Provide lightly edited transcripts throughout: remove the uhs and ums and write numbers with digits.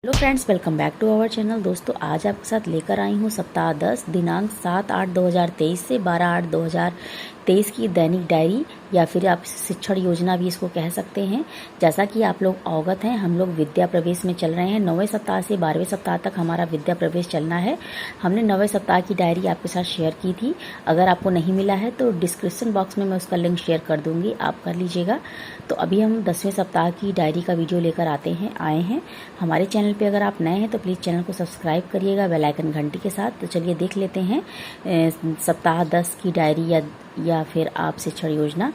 Hello friends, welcome back to our channel. दोस्तों, आज आपके साथ लेकर आई हूँ सप्ताह 10 दिनांक 7/8/2023 से 12/8/2023 की दैनिक डायरी या फिर आप शिक्षण योजना भी इसको कह सकते हैं। जैसा कि आप लोग अवगत हैं, हम लोग विद्या प्रवेश में चल रहे हैं। 9वें सप्ताह से 12वें सप्ताह तक हमारा विद्या प्रवेश चलना है। हमने 9वें सप्ताह की डायरी आपके साथ शेयर की थी। अगर आपको नहीं मिला है तो डिस्क्रिप्शन बॉक्स में मैं उसका लिंक शेयर कर दूंगी, आप कर लीजिएगा। तो अभी हम 10वें सप्ताह की डायरी का वीडियो लेकर आए हैं। हमारे चैनल पे अगर आप नए हैं तो प्लीज़ चैनल को सब्सक्राइब करिएगा बेल आइकन घंटी के साथ। तो चलिए देख लेते हैं सप्ताह 10 की डायरी या फिर आप शिक्षण योजना।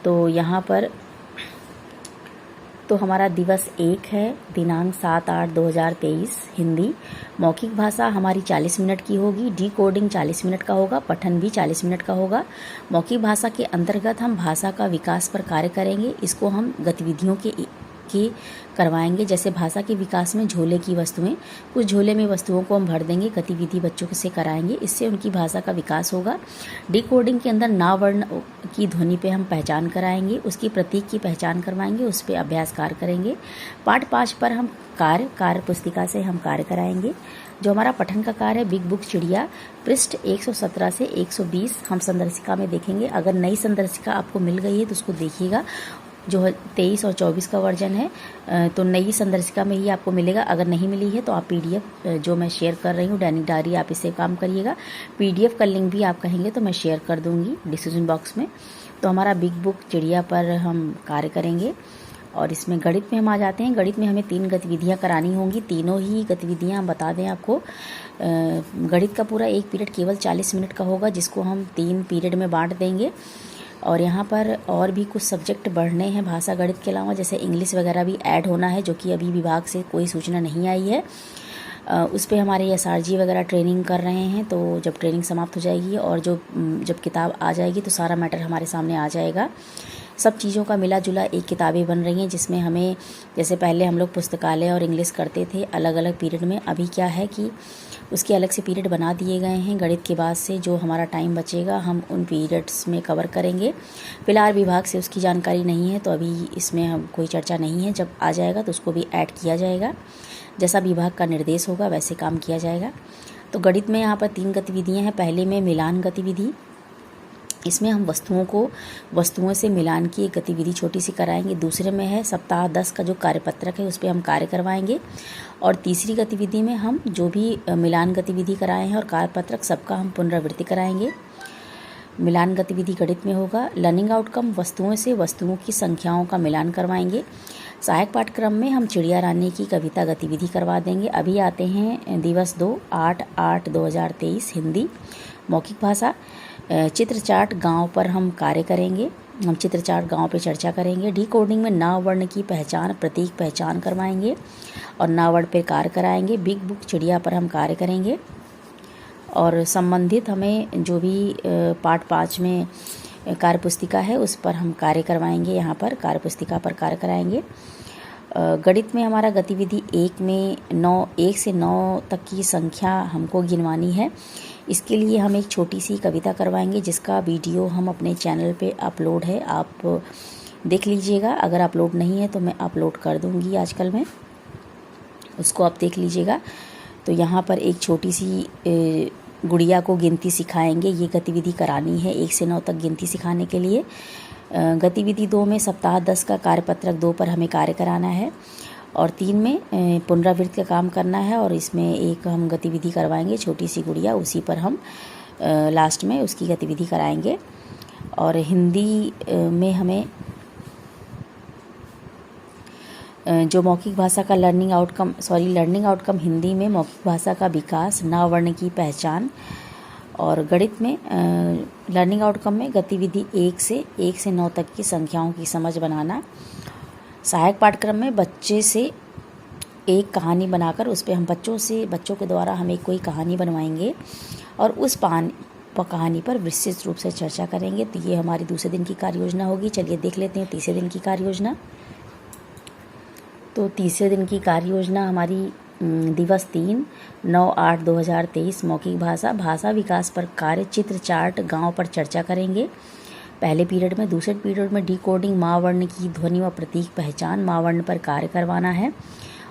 तो यहाँ पर तो हमारा दिवस 1 है, दिनांक 7/8/2023। हिंदी मौखिक भाषा हमारी 40 मिनट की होगी। डी कोडिंग 40 मिनट का होगा। पठन भी 40 मिनट का होगा। मौखिक भाषा के अंतर्गत हम भाषा का विकास पर कार्य करेंगे। इसको हम गतिविधियों के करवाएंगे। जैसे भाषा के विकास में झोले की वस्तुएं, कुछ झोले में वस्तुओं को हम भर देंगे, गतिविधि बच्चों से कराएंगे, इससे उनकी भाषा का विकास होगा। डिकोडिंग के अंदर ना वर्ण की ध्वनि पे हम पहचान कराएंगे, उसकी प्रतीक की पहचान करवाएंगे, उस पर अभ्यास कार्य करेंगे। पाठ 5 पर हम कार्य पुस्तिका से हम कार्य कराएंगे। जो हमारा पठन का कार्य है, बिग बुक चिड़िया, पृष्ठ 117 से 120 हम संदर्शिका में देखेंगे। अगर नई संदर्शिका आपको मिल गई है तो उसको देखिएगा। जो 23 और 24 का वर्जन है तो नई संदर्शिका में ही आपको मिलेगा। अगर नहीं मिली है तो आप पीडीएफ जो मैं शेयर कर रही हूँ दैनिक डायरी, आप इससे काम करिएगा। पीडीएफ का लिंक भी आप कहेंगे तो मैं शेयर कर दूंगी डिस्क्रिप्शन बॉक्स में। तो हमारा बिग बुक चिड़िया पर हम कार्य करेंगे। और इसमें गणित में हम आ जाते हैं। गणित में हमें 3 गतिविधियाँ करानी होंगी। तीनों ही गतिविधियाँ हम बता दें आपको। गणित का पूरा एक पीरियड केवल 40 मिनट का होगा, जिसको हम 3 पीरियड में बांट देंगे। और यहाँ पर और भी कुछ सब्जेक्ट बढ़ने हैं भाषा गणित के अलावा, जैसे इंग्लिश वगैरह भी ऐड होना है, जो कि अभी विभाग से कोई सूचना नहीं आई है। उस पर हमारे एसआरजी वगैरह ट्रेनिंग कर रहे हैं। तो जब ट्रेनिंग समाप्त हो जाएगी और जब किताब आ जाएगी तो सारा मैटर हमारे सामने आ जाएगा। सब चीज़ों का मिला जुला एक किताबें बन रही हैं, जिसमें हमें, जैसे पहले हम लोग पुस्तकालय और इंग्लिश करते थे अलग अलग पीरियड में, अभी क्या है कि उसके अलग से पीरियड बना दिए गए हैं। गणित के बाद से जो हमारा टाइम बचेगा हम उन पीरियड्स में कवर करेंगे। फिलहाल विभाग से उसकी जानकारी नहीं है तो अभी इसमें हम कोई चर्चा नहीं है। जब आ जाएगा तो उसको भी ऐड किया जाएगा। जैसा विभाग का निर्देश होगा वैसे काम किया जाएगा। तो गणित में यहाँ पर 3 गतिविधियाँ हैं। पहले में मिलान गतिविधि, इसमें हम वस्तुओं से मिलान की एक गतिविधि छोटी सी कराएंगे। दूसरे में है सप्ताह 10 का जो कार्यपत्रक है उस पर हम कार्य करवाएंगे। और तीसरी गतिविधि में हम जो भी मिलान गतिविधि कराए हैं और कार्यपत्रक सबका हम पुनरावृत्ति कराएंगे। मिलान गतिविधि गणित में होगा। लर्निंग आउटकम वस्तुओं से वस्तुओं की संख्याओं का मिलान करवाएंगे। सहायक पाठ्यक्रम में हम चिड़िया रानी की कविता गतिविधि करवा देंगे। अभी आते हैं दिवस 2 8/8/2023 हिंदी मौखिक भाषा। चित्र चार्ट गांव पर हम कार्य करेंगे। हम चित्र चार्ट गांव पे चर्चा करेंगे। डी कोडिंग में ना वर्ण की पहचान, प्रतीक पहचान करवाएंगे और ना वर्ण पे कार्य कराएंगे। बिग बुक चिड़िया पर हम कार्य करेंगे। और संबंधित हमें जो भी पाठ 5 में कार्य पुस्तिका है उस पर हम कार्य करवाएंगे। यहाँ पर कार्य पुस्तिका पर कार्य कराएंगे। गणित में हमारा गतिविधि 1 में 1 से 9 तक की संख्या हमको गिनवानी है। इसके लिए हम एक छोटी सी कविता करवाएंगे, जिसका वीडियो हम अपने चैनल पे अपलोड है, आप देख लीजिएगा। अगर अपलोड नहीं है तो मैं अपलोड कर दूंगी आजकल में, उसको आप देख लीजिएगा। तो यहाँ पर एक छोटी सी गुड़िया को गिनती सिखाएंगे। ये गतिविधि करानी है 1 से 9 तक गिनती सिखाने के लिए। गतिविधि 2 में सप्ताह 10 का कार्यपत्रक 2 पर हमें कार्य कराना है। और 3 में पुनरावृत्ति का काम करना है। और इसमें एक हम गतिविधि करवाएंगे छोटी सी गुड़िया, उसी पर हम लास्ट में उसकी गतिविधि कराएंगे। और हिंदी में हमें जो मौखिक भाषा का लर्निंग आउटकम हिंदी में मौखिक भाषा का विकास, ना वर्ण की पहचान। और गणित में लर्निंग आउटकम में गतिविधि 1 से 9 तक की संख्याओं की समझ बनाना। सहायक पाठ्यक्रम में बच्चे से एक कहानी बनाकर उस पर हम बच्चों के द्वारा हम एक कोई कहानी बनवाएंगे और उस कहानी पर विस्तृत रूप से चर्चा करेंगे। तो ये हमारी दूसरे दिन की कार्य योजना होगी। चलिए देख लेते हैं तीसरे दिन की कार्य योजना। तो तीसरे दिन की कार्य योजना हमारी दिवस 3 9/8/2023 मौखिक भाषा विकास पर कार्य। चित्र चार्ट गांव पर चर्चा करेंगे पहले पीरियड में। दूसरे पीरियड में डी कोडिंग, माँ वर्ण की ध्वनि व प्रतीक पहचान, माँ वर्ण पर कार्य करवाना है।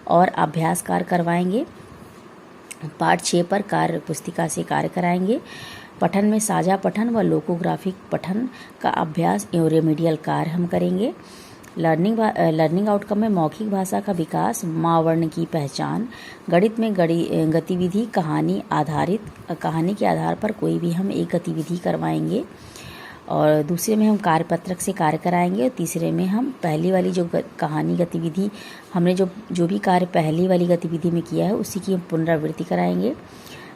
और अभ्यास कार्य करवाएंगे। पाठ 6 पर कार्य पुस्तिका से कार्य कराएंगे। पठन में साझा पठन व लोकोग्राफिक पठन का अभ्यास एवं रेमेडियल कार्य हम करेंगे। लर्निंग आउटकम में मौखिक भाषा का विकास, माँ वर्ण की पहचान, गणित में गतिविधि, कहानी के आधार पर कोई भी हम एक गतिविधि करवाएंगे और दूसरे में हम कार्यपत्रक से कार्य कराएंगे और तीसरे में हम पहली वाली जो कहानी गतिविधि हमने जो भी कार्य पहली वाली गतिविधि में किया है उसी की हम पुनरावृत्ति कराएंगे।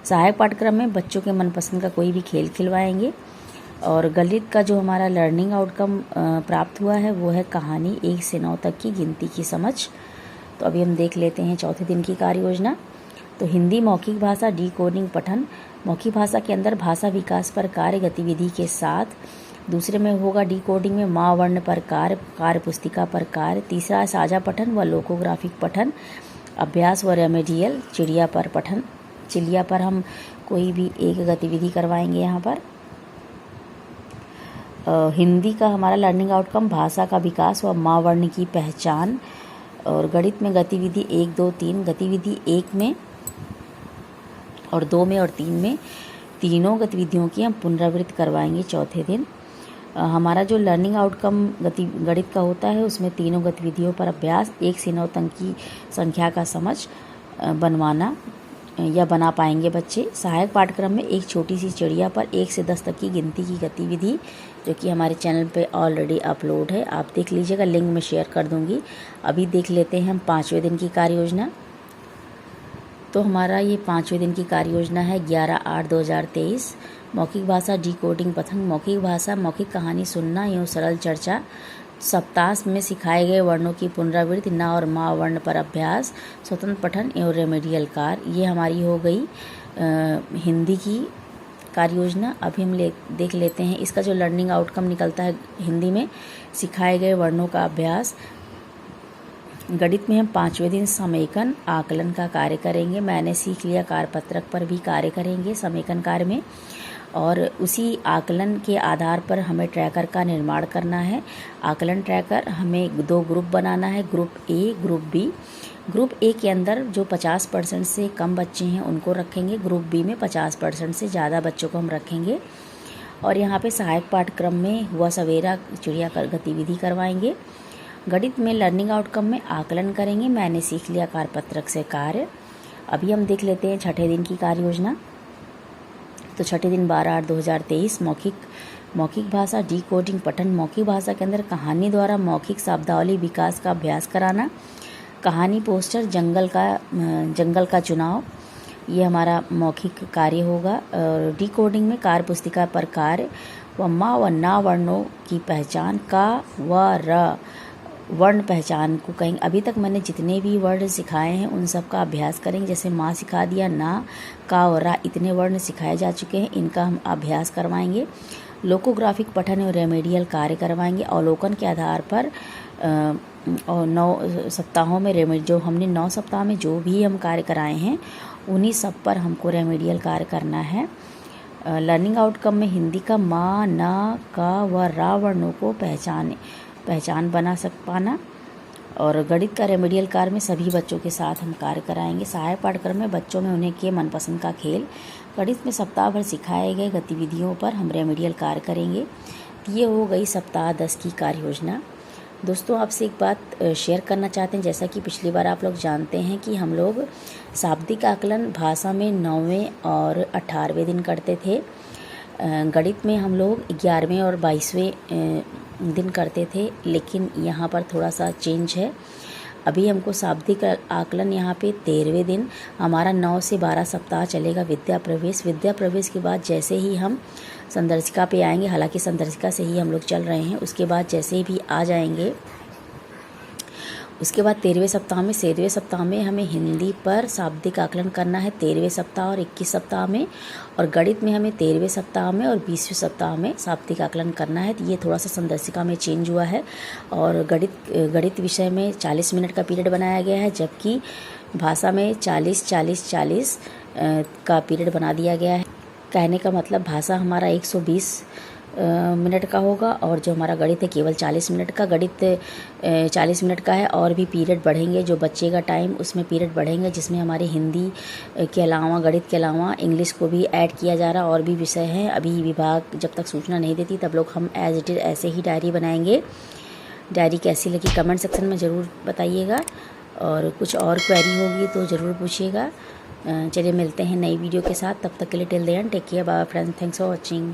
सहायक पाठ्यक्रम में बच्चों के मनपसंद का कोई भी खेल खिलवाएंगे और गणित का जो हमारा लर्निंग आउटकम प्राप्त हुआ है वो है कहानी 1 से 9 तक की गिनती की समझ। तो अभी हम देख लेते हैं चौथे दिन की कार्य योजना। तो हिंदी मौखिक भाषा डिकोडिंग पठन, मौखिक भाषा के अंदर भाषा विकास पर कार्य गतिविधि के साथ, दूसरे में होगा डिकोडिंग में माँ वर्ण पर कार्य पुस्तिका पर कार्य, तीसरा साझा पठन व लोकोग्राफिक पठन, अभ्यास व रेमेडियल चिड़िया पर हम कोई भी एक गतिविधि करवाएंगे। यहाँ पर हिंदी का हमारा लर्निंग आउटकम भाषा का विकास व माँ वर्ण की पहचान और गणित में गतिविधि 1, 2, 3, गतिविधि 1 में और 2 में और 3 में तीनों गतिविधियों की हम पुनरावृत्ति करवाएंगे चौथे दिन। हमारा जो लर्निंग आउटकम गणित का होता है उसमें तीनों गतिविधियों पर अभ्यास, 1 से 9 तक की संख्या का समझ बनवाना या बना पाएंगे बच्चे। सहायक पाठ्यक्रम में एक छोटी सी चिड़िया पर 1 से 10 तक की गिनती की गतिविधि जो कि हमारे चैनल पे ऑलरेडी अपलोड है, आप देख लीजिएगा, लिंक में शेयर कर दूंगी। अभी देख लेते हैं हम 5वें दिन की कार्य योजना। तो हमारा ये 5वें दिन की कार्य योजना है 11/8/2023। मौखिक भाषा डिकोडिंग पठन, मौखिक भाषा मौखिक कहानी सुनना एवं सरल चर्चा, सप्ताह में सिखाए गए वर्णों की पुनरावृत्ति, ना और माँ वर्ण पर अभ्यास, स्वतंत्र पठन एवं रेमेडियल कार्य। ये हमारी हो गई हिंदी की कार्य योजना। अभी हम देख लेते हैं इसका जो लर्निंग आउटकम निकलता है हिंदी में सिखाए गए वर्णों का अभ्यास। गणित में हम 5वें दिन समेकन आकलन का कार्य करेंगे। मैंने सीख लिया कार्यपत्रक पर भी कार्य करेंगे समेकन कार्य में और उसी आकलन के आधार पर हमें ट्रैकर का निर्माण करना है। आकलन ट्रैकर हमें 2 ग्रुप बनाना है, group A group B. Group A के अंदर जो 50% से कम बच्चे हैं उनको रखेंगे, ग्रुप बी में 50% से ज़्यादा बच्चों को हम रखेंगे। और यहाँ पे सहायक पाठ्यक्रम में हुआ सवेरा चिड़िया गतिविधि करवाएंगे। गणित में लर्निंग आउटकम में आकलन करेंगे, मैंने सीख लिया कार्यपत्रक से कार्य। अभी हम देख लेते हैं छठे दिन की कार्य योजना। तो छठे दिन 12/8/2023 मौखिक भाषा डिकोडिंग पठन, मौखिक भाषा के अंदर कहानी द्वारा मौखिक शब्दावली विकास का अभ्यास कराना। कहानी पोस्टर जंगल का चुनाव, ये हमारा मौखिक कार्य होगा। और डिकोडिंग में कार्य पुस्तिका पर कार्य व माँ व ना वर्णों की पहचान, का व र वर्ण पहचान को कहेंगे। अभी तक मैंने जितने भी वर्ण सिखाए हैं उन सब का अभ्यास करेंगे। जैसे माँ सिखा दिया, ना, का और रा, इतने वर्ण सिखाए जा चुके हैं, इनका हम अभ्यास करवाएंगे। लोकोग्राफिक पठन और रेमेडियल कार्य करवाएंगे। अवलोकन के आधार पर और 9 सप्ताहों में जो हमने 9 सप्ताह में जो भी हम कार्य कराए हैं उन्हीं सब पर हमको रेमेडियल कार्य करना है। लर्निंग आउटकम में हिंदी का माँ, ना, का व रा वर्णों को पहचान बना पाना। और गणित का रेमेडियल कार्य में सभी बच्चों के साथ हम कार्य कराएंगे। सहायक पाठ्यक्रम में बच्चों में उन्हें के मनपसंद का खेल। गणित में सप्ताह भर सिखाए गए गतिविधियों पर हम रेमेडियल कार्य करेंगे। ये हो गई सप्ताह 10 की कार्य योजना। दोस्तों आपसे एक बात शेयर करना चाहते हैं, जैसा कि पिछली बार आप लोग जानते हैं कि हम लोग शाब्दिक आकलन भाषा में 9वें और 18वें दिन करते थे। गणित में हम लोग 11वें और 22वें दिन करते थे, लेकिन यहाँ पर थोड़ा सा चेंज है। अभी हमको शाब्दिक आकलन यहाँ पे 13वें दिन, हमारा 9 से 12 सप्ताह चलेगा विद्या प्रवेश के बाद जैसे ही हम संदर्शिका पे आएंगे, हालांकि संदर्शिका से ही हम लोग चल रहे हैं, उसके बाद जैसे भी आ जाएंगे उसके बाद 13वें सप्ताह में हमें हिंदी पर शाब्दिक आकलन करना है 13वें सप्ताह और 21 सप्ताह में, और गणित में हमें 13वें सप्ताह में और 20वें सप्ताह में शाब्दिक आकलन करना है। तो ये थोड़ा सा संदर्शिका में चेंज हुआ है। और गणित विषय में 40 मिनट का पीरियड बनाया गया है, जबकि भाषा में 40 का पीरियड बना दिया गया है। कहने का मतलब भाषा हमारा 120 मिनट का होगा, और जो हमारा गणित है केवल 40 मिनट का। गणित 40 मिनट का है, और भी पीरियड बढ़ेंगे, जो बचेगा टाइम उसमें पीरियड बढ़ेंगे, जिसमें हमारे हिंदी के अलावा, गणित के अलावा इंग्लिश को भी ऐड किया जा रहा, और भी विषय हैं। अभी विभाग जब तक सूचना नहीं देती तब लोग हम एज इट इज़ ऐसे ही डायरी बनाएंगे। डायरी कैसी लगी कमेंट सेक्शन में ज़रूर बताइएगा, और कुछ और क्वेरी होगी तो ज़रूर पूछिएगा। चलिए मिलते हैं नई वीडियो के साथ, तब तक के लिए till then take care, bye friends, thanks for watching.